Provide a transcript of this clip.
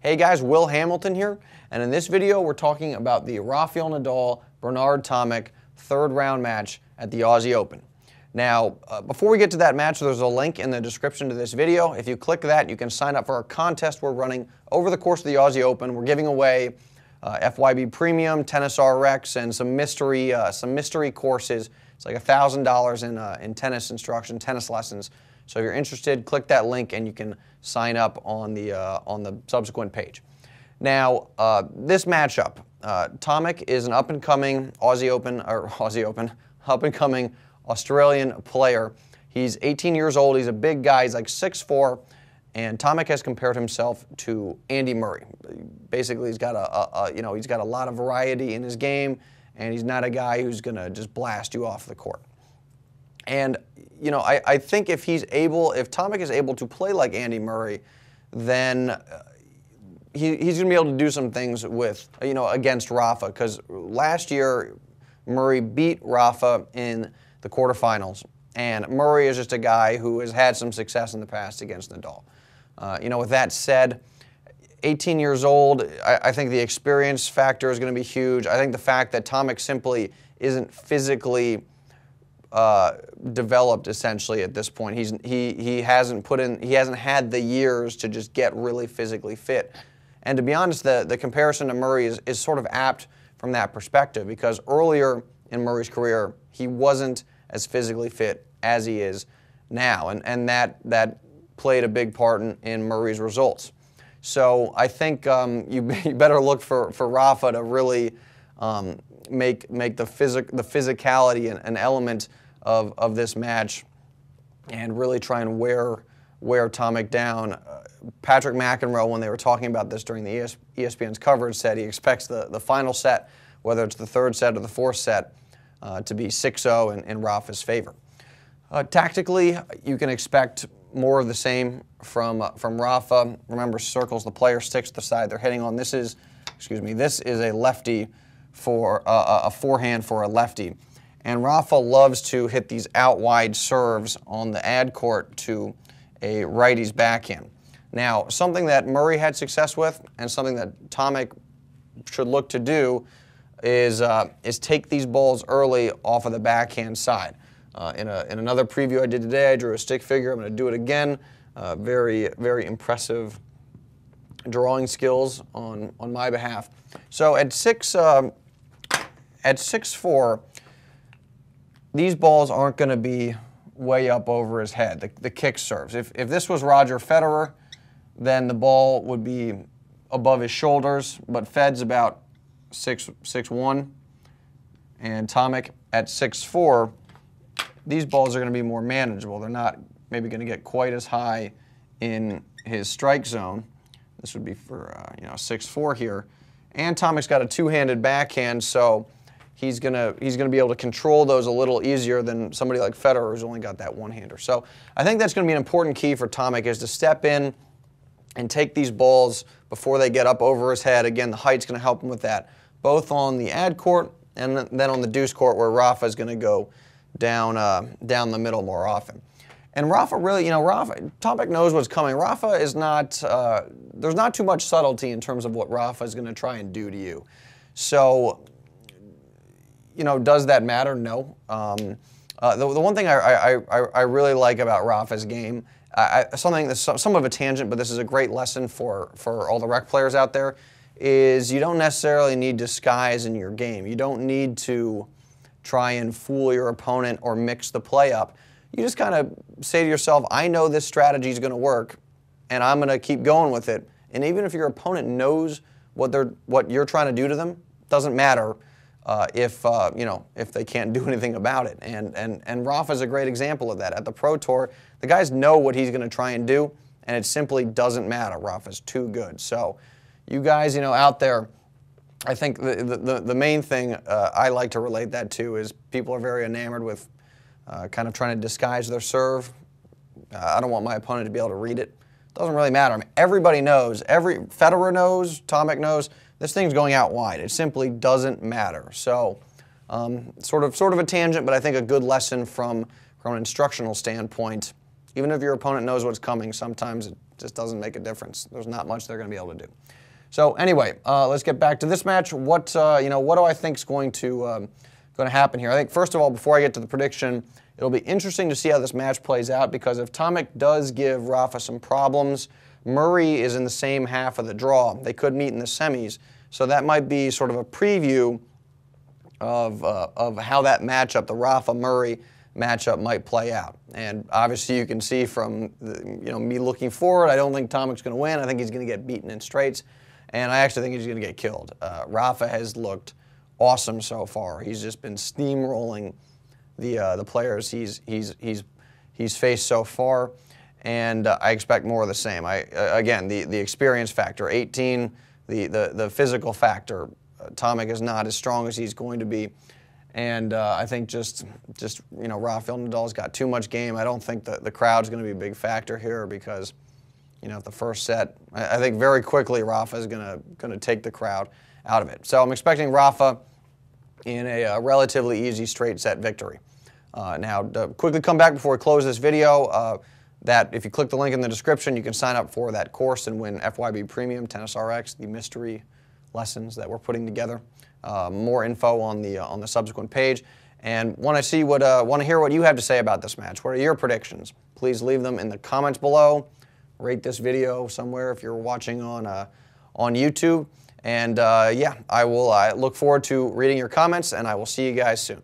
Hey guys, Will Hamilton here, and in this video we're talking about the Rafael Nadal Bernard Tomic third round match at the Aussie Open. Now, before we get to that match, there's a link in the description to this video. If you click that, you can sign up for a contest we're running over the course of the Aussie Open. We're giving away FYB Premium, Tennis RX, and some mystery courses. It's like $1,000 in tennis instruction, tennis lessons. So if you're interested, click that link and you can sign up on the subsequent page. Now, this matchup, Tomic is an up-and-coming up-and-coming Australian player. He's 18 years old. He's a big guy. He's like 6'4", and Tomic has compared himself to Andy Murray. Basically, he's got he's got a lot of variety in his game, and he's not a guy who's going to just blast you off the court. And I think if Tomic is able to play like Andy Murray, then he's going to be able to do some things with against Rafa, because last year Murray beat Rafa in the quarterfinals, and Murray is just a guy who has had some success in the past against Nadal. With that said, 18 years old, I think the experience factor is going to be huge. I think the fact that Tomic simply isn't physically developed essentially at this point. He hasn't had the years to just get really physically fit. And to be honest, the comparison to Murray is sort of apt from that perspective, because earlier in Murray's career he wasn't as physically fit as he is now, and that played a big part in Murray's results. So I think you better look for Rafa to really make the physicality an element of this match, and really try and wear Tomic down. Patrick McEnroe, when they were talking about this during the ESPN's coverage, said he expects the final set, whether it's the third set or the fourth set, to be 6-0 in Rafa's favor. Tactically, you can expect more of the same from Rafa. Remember, circles the player, sticks to the side they're hitting on. This is a lefty for a forehand for a lefty. And Rafa loves to hit these out wide serves on the ad court to a righty's backhand. Now, something that Murray had success with, and something that Tomic should look to do, is take these balls early off of the backhand side. In another preview I did today, I drew a stick figure. I'm going to do it again. Very, very impressive drawing skills on my behalf. So at 6'4", these balls aren't going to be way up over his head, the kick serves. If this was Roger Federer, then the ball would be above his shoulders, but Fed's about 6'1", and Tomic at 6'4", these balls are going to be more manageable. They're not maybe going to get quite as high in his strike zone. This would be for 6'4" here, and Tomic's got a two-handed backhand, so he's gonna be able to control those a little easier than somebody like Federer, who's only got that one-hander. So I think that's going to be an important key for Tomic, is to step in and take these balls before they get up over his head. Again, the height's going to help him with that, both on the ad court and then on the deuce court, where Rafa is going to go down the middle more often. And Rafa really, Tomic knows what's coming. Rafa is not, there's not too much subtlety in terms of what Rafa is going to try and do to you. So, does that matter? No. The one thing I really like about Rafa's game, something that's somewhat of a tangent, but this is a great lesson for all the rec players out there, is you don't necessarily need disguise in your game. You don't need to try and fool your opponent or mix the play up. You just kind of say to yourself, I know this strategy is going to work, and I'm going to keep going with it. And even if your opponent knows what you're trying to do to them, doesn't matter if they can't do anything about it. And Rafa's a great example of that. At the Pro Tour, the guys know what he's going to try and do, and it simply doesn't matter. Rafa's too good. So you guys, out there, I think the main thing I like to relate that to is people are very enamored with kind of trying to disguise their serve. I don't want my opponent to be able to read it. Doesn't really matter. I mean, everybody knows. Federer knows. Tomic knows. This thing's going out wide. It simply doesn't matter. So, sort of a tangent, but I think a good lesson from an instructional standpoint. Even if your opponent knows what's coming, sometimes just doesn't make a difference. There's not much they're going to be able to do. So anyway, let's get back to this match. What do I think is going to happen here? I think first of all, before I get to the prediction, it'll be interesting to see how this match plays out, because if Tomic does give Rafa some problems, Murray is in the same half of the draw. They could meet in the semis, so that might be sort of a preview of how that matchup, the Rafa-Murray matchup, might play out. And obviously you can see from me looking forward, I don't think Tomic's going to win. I think he's going to get beaten in straights, and I actually think he's going to get killed. Rafa has looked awesome so far. He's just been steamrolling the players he's faced so far, and I expect more of the same. Again, the experience factor, 18, the physical factor. Tomic is not as strong as he's going to be, and I think just Rafael Nadal's got too much game. I don't think the crowd's going to be a big factor here, because at the first set, I think very quickly Rafa is going to take the crowd out of it. So I'm expecting Rafa in a relatively easy straight set victory. Now, to quickly come back before we close this video, that if you click the link in the description, you can sign up for that course and win FYB Premium Tennis RX, the mystery lessons that we're putting together. More info on the subsequent page. And want to hear what you have to say about this match. What are your predictions? Please leave them in the comments below. Rate this video somewhere if you're watching on YouTube. And yeah, I look forward to reading your comments, and I will see you guys soon.